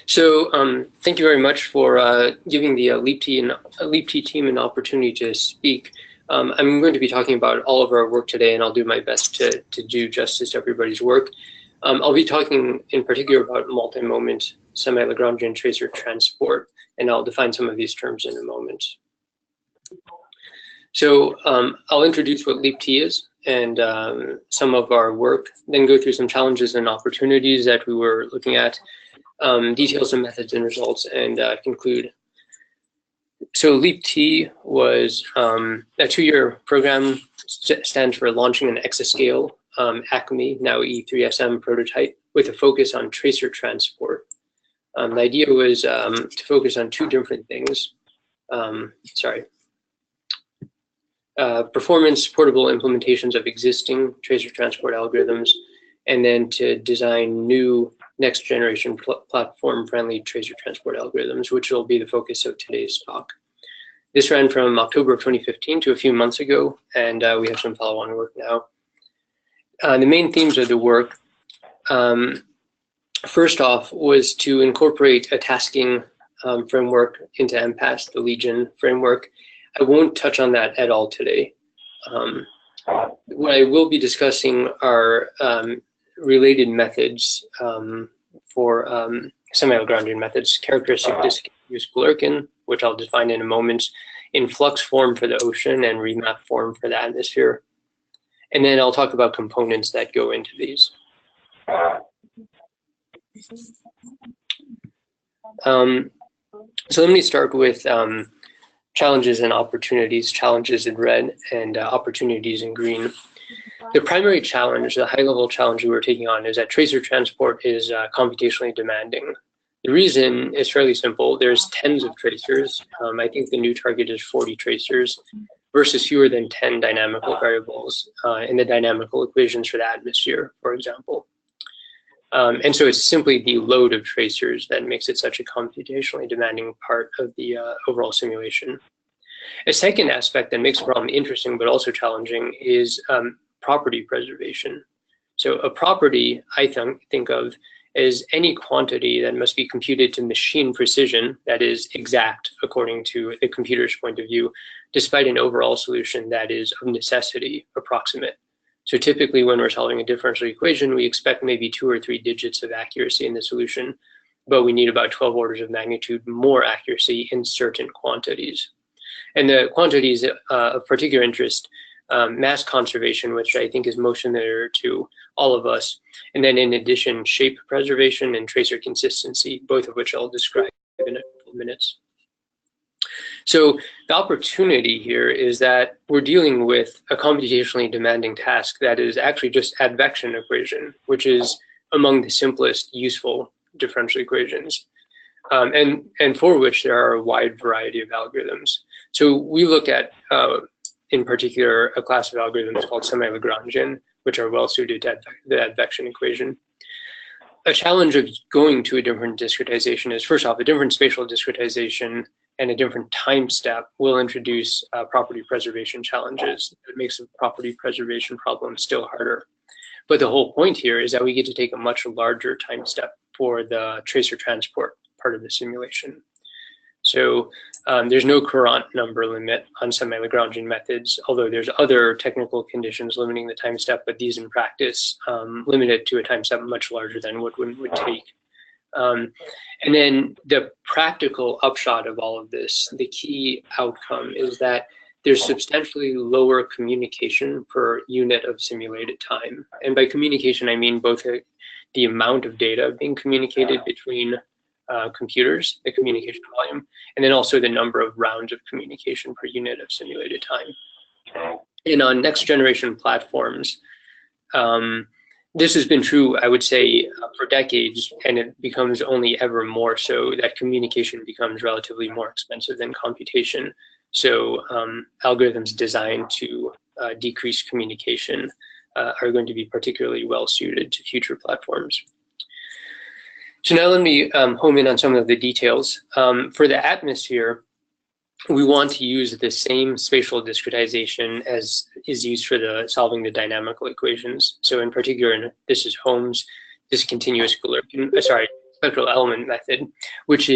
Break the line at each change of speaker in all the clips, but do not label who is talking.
Thank you very much for giving the LEAP team an opportunity to speak. I'm going to be talking about all of our work today, and I'll do my best to do justice to everybody's work. I'll be talking in particular about multi-moment semi-Lagrangian tracer transport, and I'll define some of these terms in a moment. I'll introduce what LEAP-T is and some of our work, then go through some challenges and opportunities that we were looking at, details of methods and results, and conclude. So LEAP-T was a 2-year program, stands for launching an exascale ACME, now E3SM prototype, with a focus on tracer transport. The idea was to focus on 2 different things. Performance portable implementations of existing tracer transport algorithms, and then to design new next generation platform friendly tracer transport algorithms, which will be the focus of today's talk. This ran from October of 2015 to a few months ago, and we have some follow-on work now. The main themes of the work, first off, was to incorporate a tasking framework into MPAS, the Legion framework. I won't touch on that at all today. What I will be discussing are related methods for semi-Lagrangian methods, characteristic discontinuous Galerkin, which I'll define in a moment, in Flux form for the ocean and Remap form for the atmosphere. And then I'll talk about components that go into these. So let me start with challenges and opportunities, challenges in red and opportunities in green. The primary challenge, the high-level challenge we were taking on, is that tracer transport is computationally demanding. The reason is fairly simple. There's tens of tracers. I think the new target is 40 tracers versus fewer than 10 dynamical variables in the dynamical equations for the atmosphere, for example. And so it's simply the load of tracers that makes it such a computationally demanding part of the overall simulation. A second aspect that makes the problem interesting but also challenging is property preservation. So a property I think of as any quantity that must be computed to machine precision, that is exact according to the computer's point of view, despite an overall solution that is of necessity approximate. So typically when we're solving a differential equation, we expect maybe 2 or 3 digits of accuracy in the solution, but we need about 12 orders of magnitude more accuracy in certain quantities. And the quantities of particular interest, mass conservation, which I think is most familiar to all of us, and then in addition, shape preservation and tracer consistency, both of which I'll describe in a couple of minutes. So the opportunity here is that we're dealing with a computationally demanding task that is actually just advection equation, which is among the simplest useful differential equations, and for which there are a wide variety of algorithms. So we look at, in particular, a class of algorithms called Semi-Lagrangian, which are well suited to the advection equation. A challenge of going to a different discretization is, first off, a different spatial discretization and a different time step will introduce property preservation challenges. It makes the property preservation problem still harder. But the whole point here is that we get to take a much larger time step for the tracer transport part of the simulation. So there's no Courant number limit on semi-Lagrangian methods, although there's other technical conditions limiting the time step, but these in practice limit it to a time step much larger than what one would take. And then the practical upshot of all of this, the key outcome is that there's substantially lower communication per unit of simulated time. And by communication, I mean both the amount of data being communicated between computers, the communication volume, and then also the number of rounds of communication per unit of simulated time. And on next generation platforms, this has been true, I would say, for decades, and it becomes only ever more so that communication becomes relatively more expensive than computation. So algorithms designed to decrease communication are going to be particularly well suited to future platforms. So now let me home in on some of the details. For the atmosphere, we want to use the same spatial discretization as is used for solving the dynamical equations. So in particular, this is Holmes' discontinuous Galerkin, spectral element method, which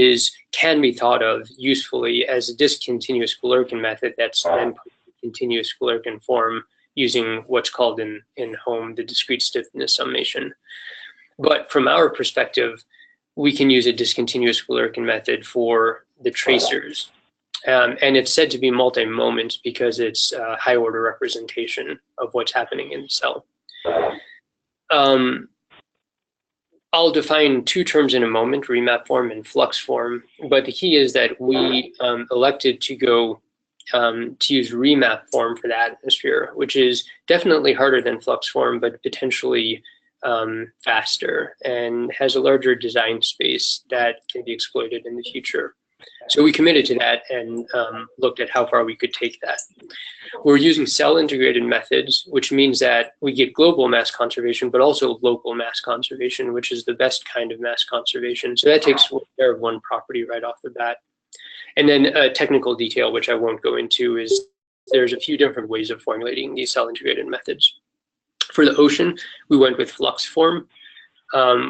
can be thought of usefully as a discontinuous Galerkin method that's then put in continuous Galerkin form using what's called in Home the discrete stiffness summation. But from our perspective, we can use a discontinuous Galerkin method for the tracers. And it's said to be multi-moment because it's a high order representation of what's happening in the cell. I'll define two terms in a moment, remap form and flux form, but the key is that we elected to go to use remap form for the atmosphere, which is definitely harder than flux form, but potentially faster and has a larger design space that can be exploited in the future. So we committed to that and looked at how far we could take that. We're using cell integrated methods, which means that we get global mass conservation, but also local mass conservation, which is the best kind of mass conservation. So that takes care of one property right off the bat. And then a technical detail, which I won't go into, is there's a few different ways of formulating these cell integrated methods. For the ocean, we went with flux form,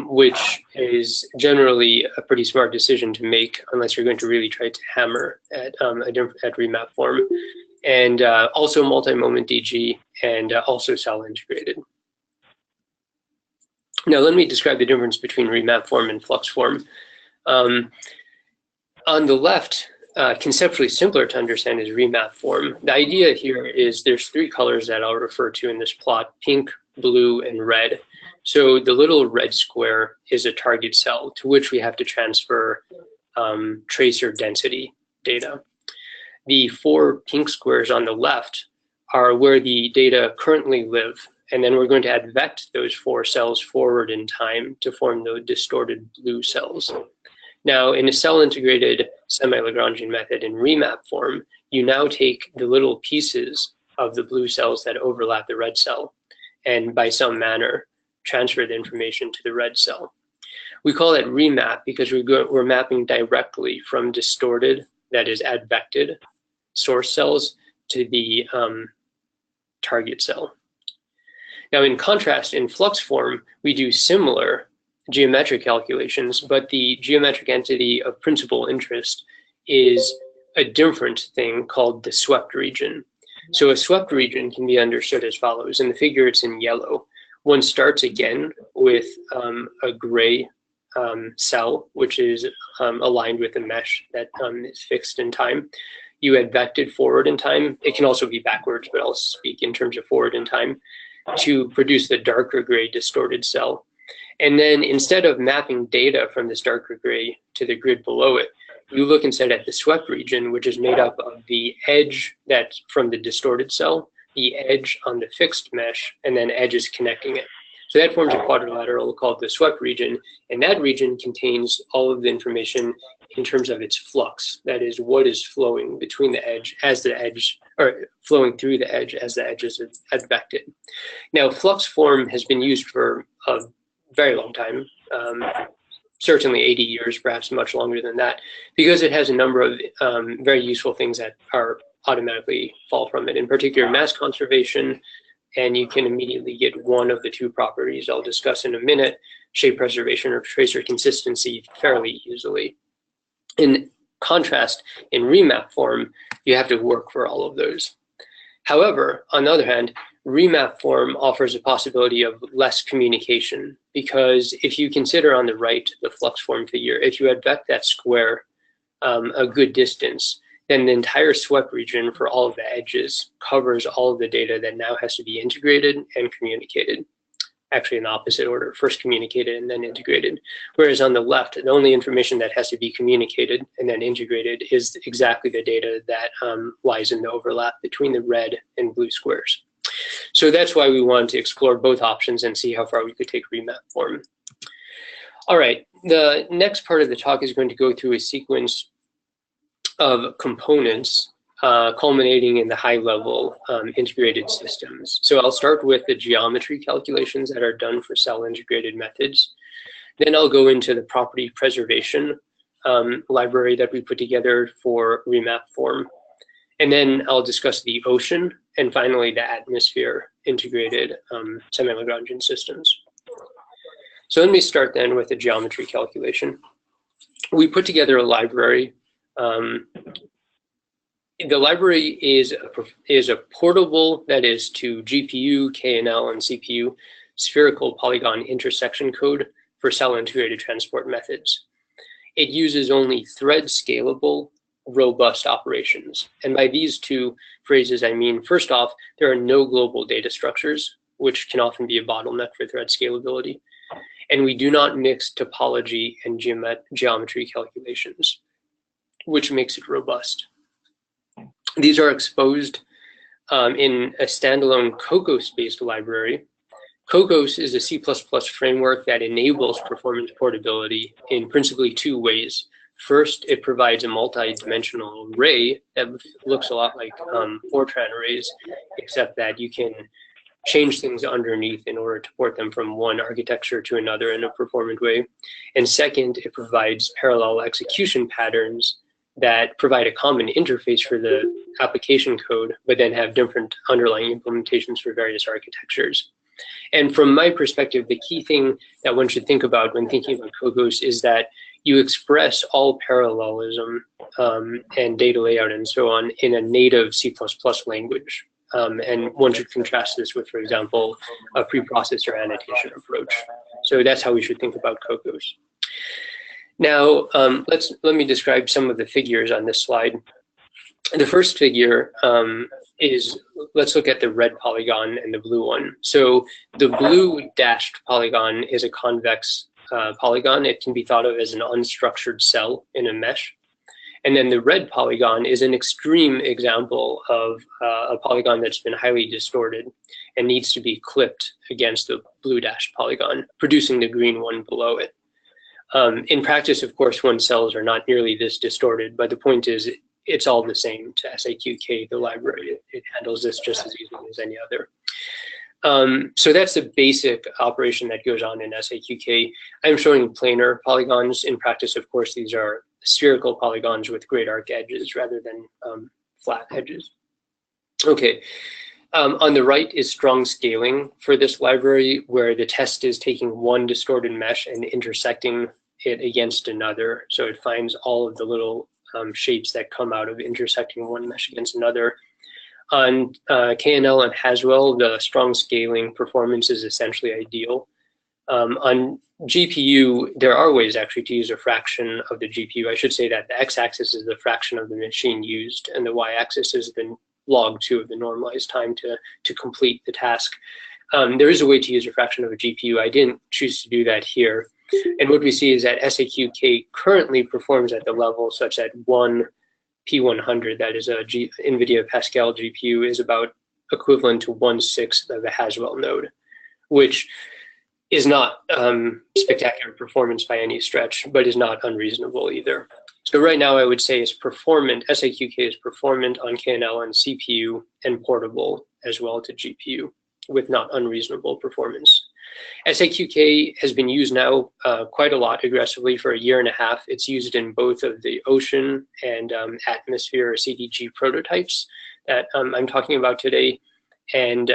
which is generally a pretty smart decision to make unless you're going to really try to hammer at remap form, and also multi-moment DG, and also cell integrated. Now let me describe the difference between remap form and flux form. On the left, conceptually simpler to understand is remap form. The idea here is there's three colors that I'll refer to in this plot: pink, blue, and red. So the little red square is a target cell to which we have to transfer tracer density data. The four pink squares on the left are where the data currently live, and then we're going to advect those four cells forward in time to form the distorted blue cells. Now, in a cell-integrated semi-Lagrangian method in remap form, you now take the little pieces of the blue cells that overlap the red cell, and by some manner, transfer the information to the red cell. We call it remap because we're mapping directly from distorted, that is advected, source cells to the target cell. Now, in contrast, in flux form, we do similar geometric calculations, but the geometric entity of principal interest is a different thing called the swept region. So a swept region can be understood as follows. In the figure, it's in yellow. One starts again with a gray cell, which is aligned with a mesh that is fixed in time. You advected forward in time. It can also be backwards, but I'll speak in terms of forward in time, to produce the darker gray distorted cell. And then instead of mapping data from this darker gray to the grid below it, you look instead at the swept region, which is made up of the edge that's from the distorted cell, the edge on the fixed mesh, and then edges connecting it. So that forms a quadrilateral called the swept region, and that region contains all of the information in terms of its flux. That is, what is flowing between the edge as the edge, or flowing through the edge as the edge is advected. Now, flux form has been used for a very long time, certainly 80 years, perhaps much longer than that, because it has a number of very useful things that are automatically fall from it, in particular mass conservation, and you can immediately get one of the two properties I'll discuss in a minute, shape preservation or tracer consistency, fairly easily. In contrast, in remap form, you have to work for all of those. However, on the other hand, remap form offers a possibility of less communication, because if you consider on the right the flux form figure, if you advect that square a good distance, then the entire swept region for all of the edges covers all of the data that now has to be integrated and communicated. Actually, in the opposite order, first communicated and then integrated. Whereas on the left, the only information that has to be communicated and then integrated is exactly the data that lies in the overlap between the red and blue squares. So that's why we wanted to explore both options and see how far we could take remap form. All right, the next part of the talk is going to go through a sequence of components culminating in the high-level integrated systems. So I'll start with the geometry calculations that are done for cell-integrated methods. Then I'll go into the property preservation library that we put together for remap form. And then I'll discuss the ocean, and finally the atmosphere integrated semi-Lagrangian systems. So let me start then with a geometry calculation. We put together a library. The library is a portable, that is to GPU, KNL, and CPU, spherical polygon intersection code for cell integrated transport methods. It uses only thread scalable, robust operations. And by these two phrases, I mean, first off, there are no global data structures, which can often be a bottleneck for thread scalability. And we do not mix topology and geometry calculations, which makes it robust. These are exposed in a standalone Cocos-based library. Cocos is a C++ framework that enables performance portability in principally two ways. First, it provides a multi-dimensional array that looks a lot like Fortran arrays, except that you can change things underneath in order to port them from one architecture to another in a performant way. And second, it provides parallel execution patterns that provide a common interface for the application code, but then have different underlying implementations for various architectures. And from my perspective, the key thing that one should think about when thinking about Cocos is that you express all parallelism and data layout and so on in a native C++ language. And one should contrast this with, for example, a preprocessor annotation approach. So that's how we should think about Cocos. Now, let me describe some of the figures on this slide. The first figure is, let's look at the red polygon and the blue one. So the blue dashed polygon is a convex polygon. It can be thought of as an unstructured cell in a mesh. And then the red polygon is an extreme example of a polygon that's been highly distorted and needs to be clipped against the blue dashed polygon, producing the green one below it. In practice, of course, one's cells are not nearly this distorted, but the point is it's all the same to SAQK, the library. It handles this just as easily as any other. So that's the basic operation that goes on in SAQK. I'm showing planar polygons. In practice, of course, these are spherical polygons with great arc edges rather than flat edges. Okay. On the right is strong scaling for this library, where the test is taking one distorted mesh and intersecting it against another. So it finds all of the little shapes that come out of intersecting one mesh against another. On KNL and Haswell, the strong scaling performance is essentially ideal. On GPU, there are ways actually to use a fraction of the GPU. I should say that the x-axis is the fraction of the machine used, and the y-axis is the log 2 of the normalized time to complete the task. There is a way to use a fraction of a GPU. I didn't choose to do that here. And what we see is that SAQK currently performs at the level such that one P100, that is a NVIDIA Pascal GPU, is about equivalent to 1/6 of a Haswell node, which is not spectacular performance by any stretch, but is not unreasonable either. So right now I would say it's performant, SAQK is performant on KNL and CPU and portable as well to GPU with not unreasonable performance. SAQK has been used now quite a lot aggressively for 1.5 years. It's used in both of the ocean and atmosphere CDG prototypes that I'm talking about today, and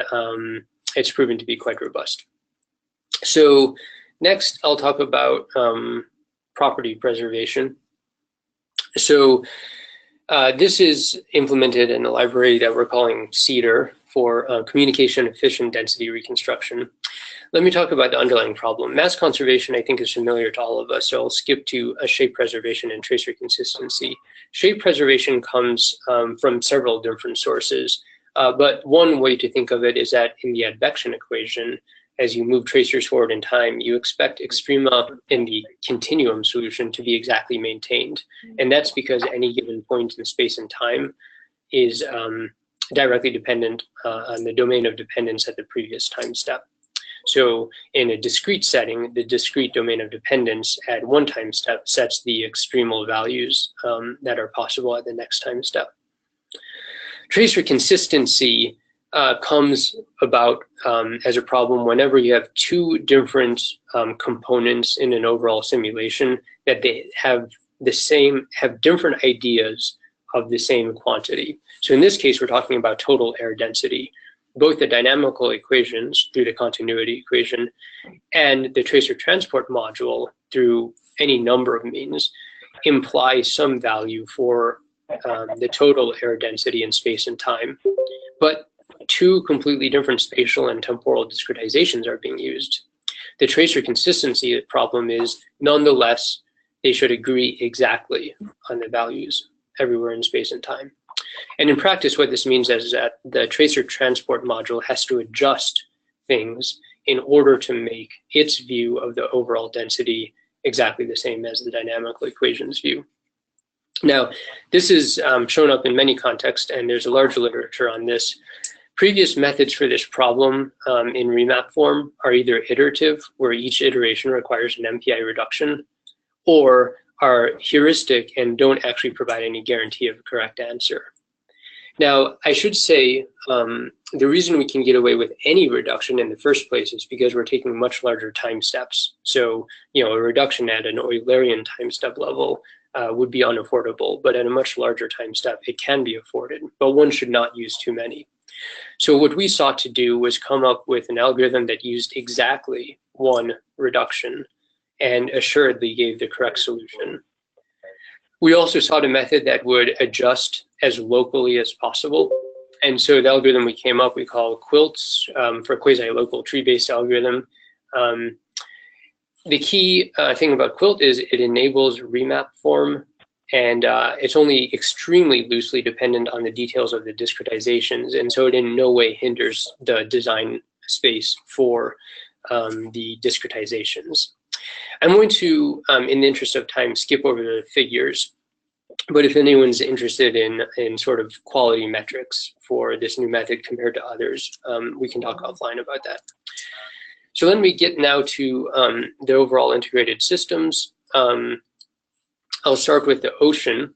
it's proven to be quite robust. So next I'll talk about property preservation. So this is implemented in a library that we're calling CEDAR for communication efficient density reconstruction. Let me talk about the underlying problem. Mass conservation, I think, is familiar to all of us, so I'll skip to shape preservation and tracer consistency. Shape preservation comes from several different sources, but one way to think of it is that in the advection equation, as you move tracers forward in time, you expect extrema in the continuum solution to be exactly maintained. And that's because any given point in space and time is directly dependent on the domain of dependence at the previous time step. So in a discrete setting, the discrete domain of dependence at one time step sets the extremal values that are possible at the next time step. Tracer consistency comes about as a problem whenever you have two different components in an overall simulation that they have different ideas of the same quantity. So in this case, we're talking about total air density. both the dynamical equations through the continuity equation and the tracer transport module through any number of means imply some value for the total air density in space and time. But two completely different spatial and temporal discretizations are being used. The tracer consistency problem is, nonetheless, they should agree exactly on the values everywhere in space and time. And in practice, what this means is that the tracer transport module has to adjust things in order to make its view of the overall density exactly the same as the dynamical equations view. Now, this is shown up in many contexts, and there's a large literature on this. Previous methods for this problem in remap form are either iterative, where each iteration requires an MPI reduction, or are heuristic and don't actually provide any guarantee of a correct answer. Now, I should say the reason we can get away with any reduction in the first place is because we're taking much larger time steps. So, a reduction at an Eulerian time step level would be unaffordable, but at a much larger time step, it can be afforded, but one should not use too many. So what we sought to do was come up with an algorithm that used exactly one reduction and assuredly gave the correct solution. We also sought a method that would adjust as locally as possible. And so the algorithm we came up, we call quilts for quasi-local tree-based algorithm. The key thing about quilt is it enables remap form, and it's only extremely loosely dependent on the details of the discretizations. And so it in no way hinders the design space for the discretizations. I'm going to, in the interest of time, skip over the figures. But if anyone's interested in sort of quality metrics for this new method compared to others, we can talk offline about that. So let me get now to the overall integrated systems. I'll start with the ocean.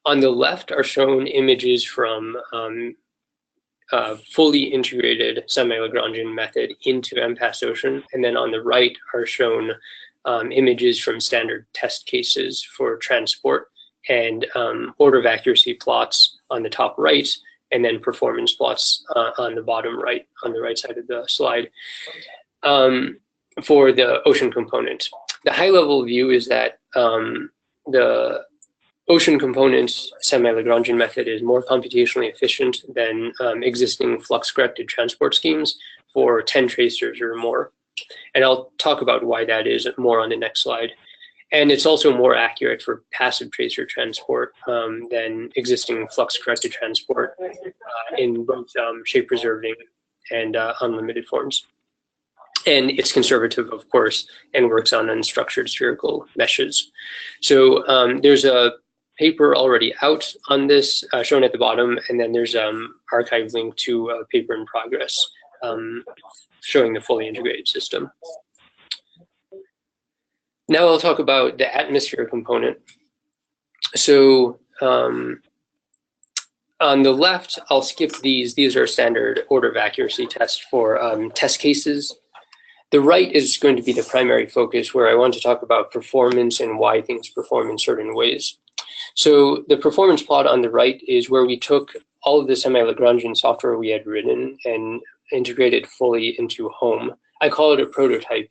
On the left are shown images from fully integrated Semi-Lagrangian method into MPAS ocean. And then on the right are shown images from standard test cases for transport and order of accuracy plots on the top right, and then performance plots on the bottom right, on the right side of the slide. For the ocean component, the high-level view is that the ocean component Semi-Lagrangian method is more computationally efficient than existing flux-corrected transport schemes for 10 tracers or more. And I'll talk about why that is more on the next slide. And it's also more accurate for passive tracer transport than existing flux-corrected transport in both shape-preserving and unlimited forms. And it's conservative, of course, and works on unstructured spherical meshes. So there's a paper already out on this, shown at the bottom, and then there's an archive link to a paper in progress showing the fully integrated system. Now I'll talk about the atmosphere component. So on the left, I'll skip these. These are standard order of accuracy tests for test cases. The right is going to be the primary focus, where I want to talk about performance and why things perform in certain ways. So the performance plot on the right is where we took all of the Semi-Lagrangian software we had written and integrated fully into Home. I call it a prototype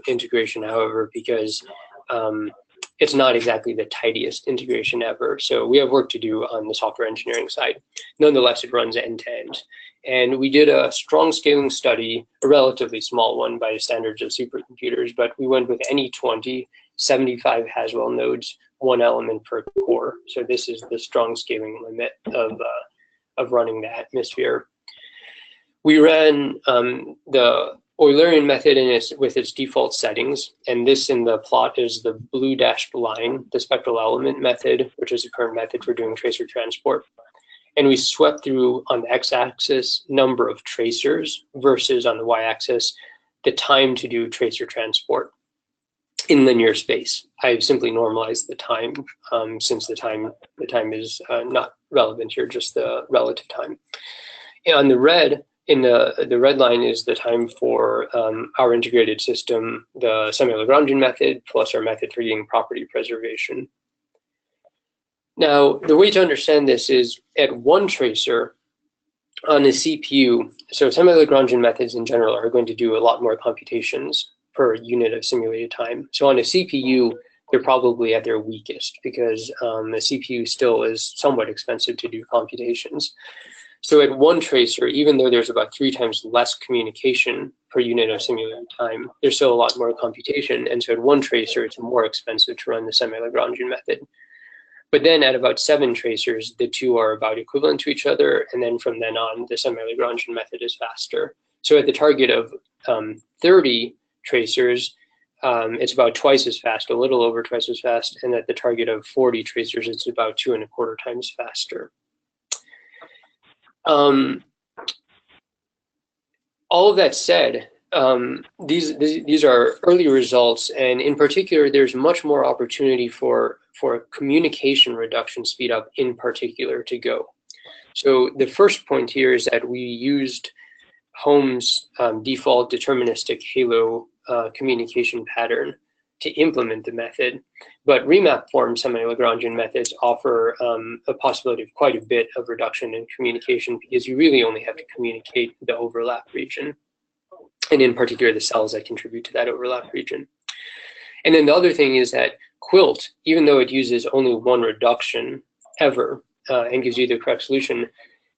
integration, however, because it's not exactly the tidiest integration ever. So we have work to do on the software engineering side. Nonetheless, it runs end to end. And we did a strong scaling study, a relatively small one by the standards of supercomputers, but we went with any 20, 75 Haswell nodes, one element per core. So this is the strong scaling limit of running the atmosphere. We ran the Eulerian method with its default settings, and this in the plot is the blue dashed line, the spectral element method, which is the current method for doing tracer transport. And we swept through on the x-axis number of tracers versus on the y-axis the time to do tracer transport in linear space. I've simply normalized the time since the time is not relevant here, just the relative time. And on the red, in the red line is the time for our integrated system, the Semi-Lagrangian method, plus our method for getting property preservation. Now, the way to understand this is at one tracer, On a CPU, so semi-Lagrangian methods in general are going to do a lot more computations per unit of simulated time. So on a CPU, they're probably at their weakest because the CPU still is somewhat expensive to do computations. So at one tracer, even though there's about 3 times less communication per unit of simulated time, there's still a lot more computation. And so at one tracer, it's more expensive to run the semi-Lagrangian method. But then at about 7 tracers, the two are about equivalent to each other. And then from then on, the semi-Lagrangian method is faster. So at the target of 30 tracers, it's about twice as fast, a little over twice as fast. And at the target of 40 tracers, it's about 2.25 times faster. All of that said, these are early results, and in particular, there's much more opportunity for communication reduction speed up in particular to go. So the first point here is that we used Home's default deterministic halo communication pattern to implement the method, but remap form semi-Lagrangian methods offer a possibility of quite a bit of reduction in communication because you really only have to communicate the overlap region, and in particular the cells that contribute to that overlap region. And then the other thing is that Quilt, even though it uses only one reduction ever and gives you the correct solution,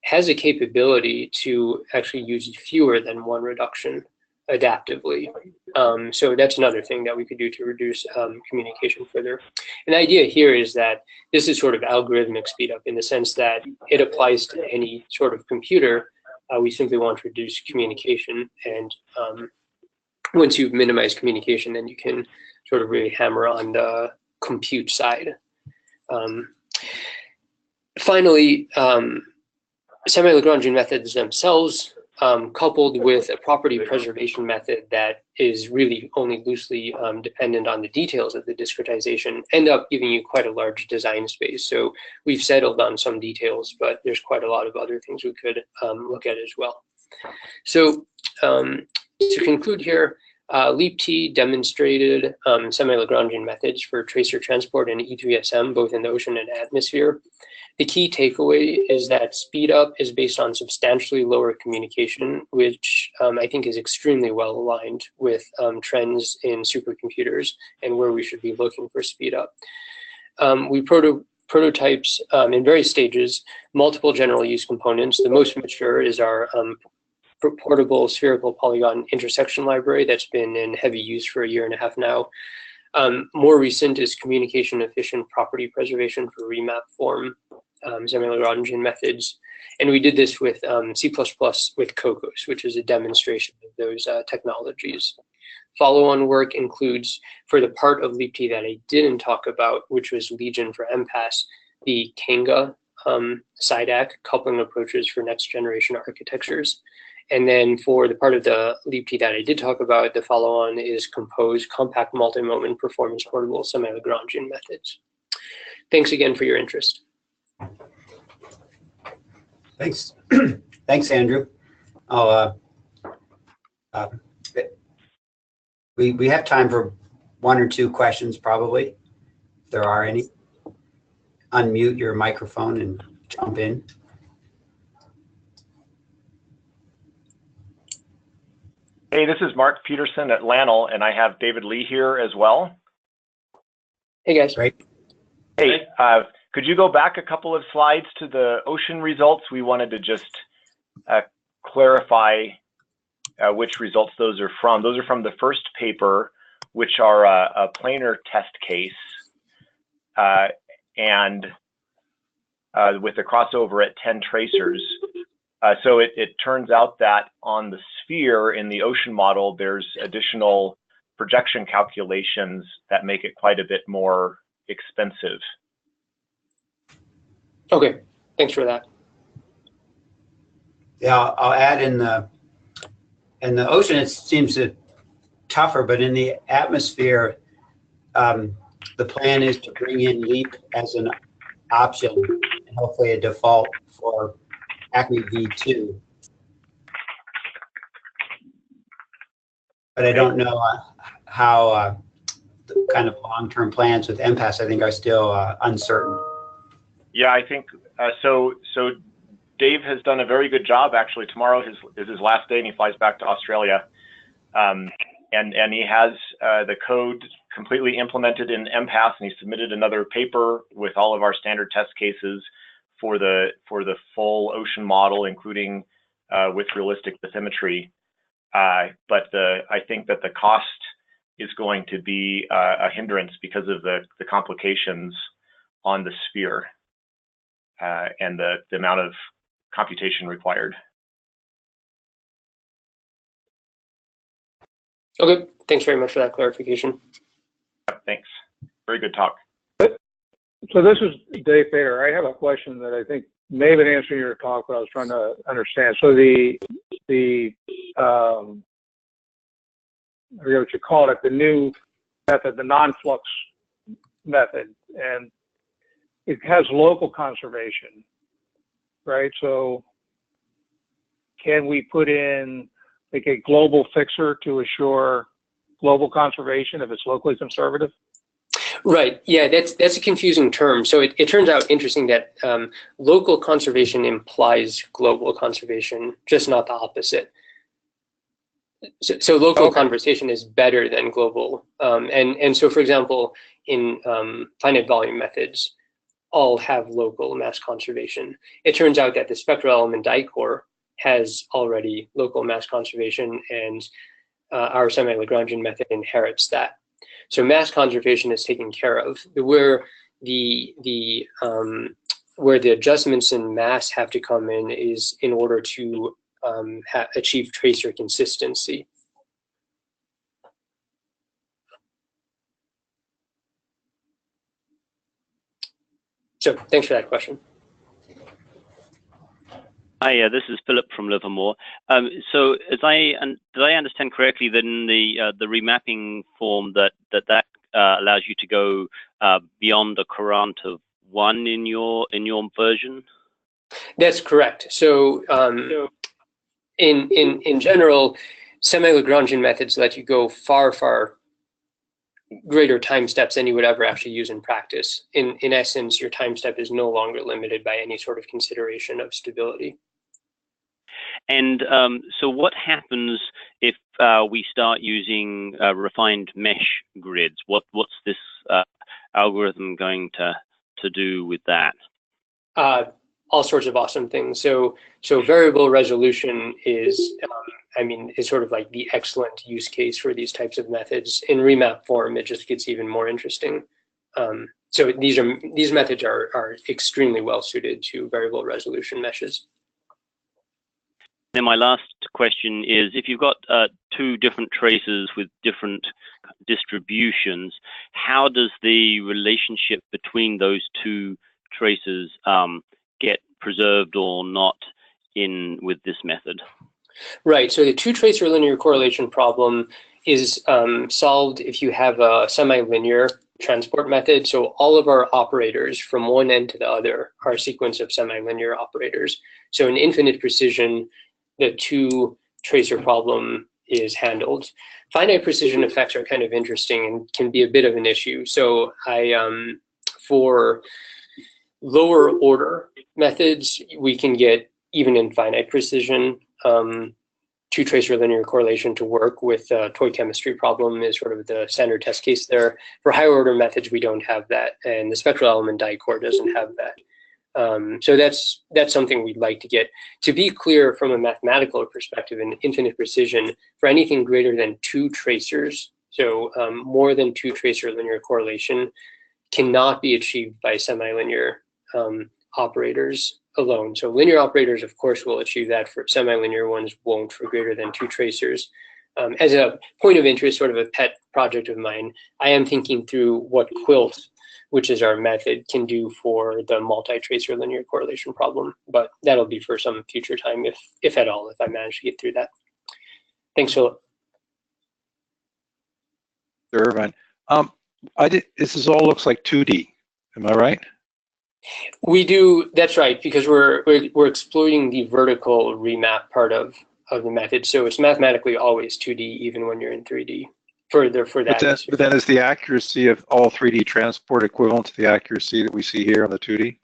has a capability to actually use fewer than one reduction adaptively. So that's another thing that we could do to reduce communication further. And the idea here is that this is sort of algorithmic speed up in the sense that it applies to any sort of computer. We simply want to reduce communication, and once you've minimized communication, then you can sort of really hammer on the compute side. Finally, semi-Lagrangian methods themselves, coupled with a property preservation method that is really only loosely dependent on the details of the discretization, end up giving you quite a large design space. So we've settled on some details, but there's quite a lot of other things we could look at as well. So to conclude here, LEAP-T demonstrated semi-Lagrangian methods for tracer transport and E3SM, both in the ocean and atmosphere. The key takeaway is that speed up is based on substantially lower communication, which I think is extremely well aligned with trends in supercomputers and where we should be looking for speed up. We prototypes in various stages, multiple general use components. The most mature is our portable spherical polygon intersection library that's been in heavy use for 1.5 years now. More recent is communication efficient property preservation for remap form semi-Lagrangian methods. And we did this with C++ with Cocos, which is a demonstration of those technologies. Follow-on work includes, for the part of LEAP-T that I didn't talk about, which was Legion for MPAS, the Kanga SIDAC coupling approaches for next generation architectures. And then for the part of the LEAP-T that I did talk about, the follow-on is Compose compact multi-moment performance portable semi-Lagrangian methods. Thanks again for your interest.
Thanks. Thanks, Andrew. We have time for 1 or 2 questions, probably, if there are any. Unmute your microphone and jump in.
Hey, this is Mark Peterson at LANL, and I have David Lee here as well.
Hey, guys.
Great.
Hey, could you go back a couple of slides to the ocean results? We wanted to just clarify which results those are from. Those are from the first paper, which are a planar test case and with a crossover at 10 tracers. So it turns out that on the sphere in the ocean model, there's additional projection calculations that make it quite a bit more expensive.
Okay, thanks for that.
Yeah, I'll add in the ocean, it seems tougher, but in the atmosphere, the plan is to bring in LEAP as an option, and hopefully a default for Acme V2. But I don't know how the kind of long-term plans with MPAS, I think, are still uncertain.
Yeah, I think so. Dave has done a very good job. Actually, tomorrow is his last day, and he flies back to Australia. And he has the code completely implemented in MPath, and he submitted another paper with all of our standard test cases for the full ocean model, including with realistic bathymetry. But I think that the cost is going to be a hindrance because of the complications on the sphere and the amount of computation required.
Okay, thanks very much for that clarification.
Thanks. Very good talk.
So this is Dave Fader. I have a question that I think may have been answering your talk, but I was trying to understand. So I forget what you called it, the new method, the non-flux method, and it has local conservation, right? So can we put in like a global fixer to assure global conservation if it's locally conservative?
Right. Yeah, that's a confusing term. So it turns out interesting that local conservation implies global conservation, just not the opposite. So local conservation is better than global. And so, for example, in finite volume methods, all have local mass conservation. It turns out that the spectral element dicore has already local mass conservation, and our Semi-Lagrangian method inherits that. So mass conservation is taken care of. Where the adjustments in mass have to come in is in order to achieve tracer consistency. So thanks for that question.
Hi, this is Philip from Livermore. So did I understand correctly that in the remapping form that allows you to go beyond a current of 1 in your version?
That's correct. So in general, Semi-Lagrangian methods let you go far greater time steps than you would ever actually use in practice. In essence, your time step is no longer limited by any sort of consideration of stability.
And so what happens if we start using refined mesh grids? What's this algorithm going to do with that?
All sorts of awesome things. So variable resolution is sort of like the excellent use case for these types of methods. In remap form, it just gets even more interesting. So these methods are extremely well suited to variable resolution meshes.
Then my last question is, if you've got 2 different traces with different distributions, how does the relationship between those 2 traces get preserved or not with this method?
Right, so the 2-tracer linear correlation problem is solved if you have a semi-linear transport method. So all of our operators from one end to the other are a sequence of semi-linear operators. So in infinite precision, the 2-tracer problem is handled. Finite precision effects are kind of interesting and can be a bit of an issue. So for lower order methods, we can get, even in finite precision, 2-tracer linear correlation to work with toy chemistry problem is sort of the standard test case there. For higher order methods, we don't have that, and the spectral element dicore doesn't have that. So that's something we'd like to get. To be clear, from a mathematical perspective, in infinite precision, for anything greater than 2 tracers, so more than 2-tracer linear correlation, cannot be achieved by semi-linear operators alone. So linear operators, of course, will achieve that. For semi-linear ones, won't for greater than 2 tracers. As a point of interest, sort of a pet project of mine, I am thinking through what Quilt, which is our method, can do for the multi-tracer linear correlation problem. But that'll be for some future time, if at all, if I manage to get through that. Thanks, Philip.
Sure, Irvine. This all looks like 2D. Am I right?
We do. That's right, because we're exploiting the vertical remap part of the method. So it's mathematically always 2D, even when you're in 3D. For that.
But then is the accuracy of all 3D transport equivalent to the accuracy that we see here on the 2D?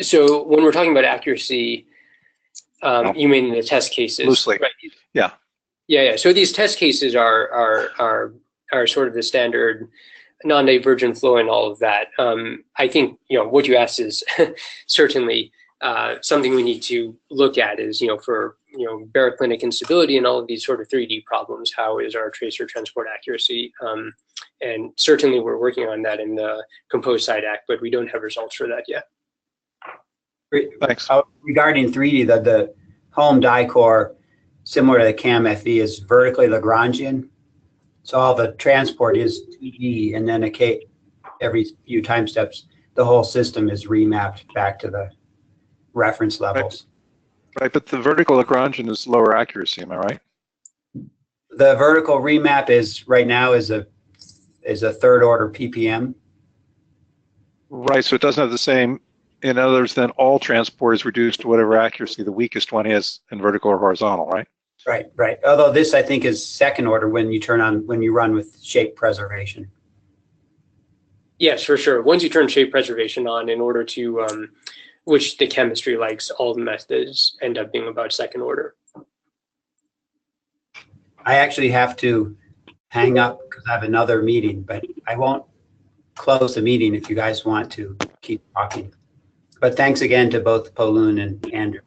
So when we're talking about accuracy,
No.
you mean the test cases?
Loosely.
Right.
Yeah.
Yeah. So these test cases are sort of the standard non-divergent flow and all of that. I think what you asked is certainly something we need to look at. Is for baroclinic instability and all of these sort of 3D problems. How is our tracer transport accuracy? And certainly we're working on that in the Compose Side Act, but we don't have results for that yet.
Thanks.
Regarding 3D, the home die core, similar to the CAM-FE, is vertically Lagrangian. So all the transport is 2D, and then every few time steps, the whole system is remapped back to the reference levels.
Right, but the vertical Lagrangian is lower accuracy, am I right?
The vertical remap is right now is a third order ppm.
Right, so it doesn't have the same, in others, then all transport is reduced to whatever accuracy the weakest one is in vertical or horizontal, right?
Right. Although this, I think, is second order when you run with shape preservation.
Yes, for sure. Once you turn shape preservation on, in order to, which the chemistry likes, all the methods end up being about second order.
I actually have to hang up because I have another meeting, but I won't close the meeting if you guys want to keep talking. But thanks again to both Poloon and Andrew.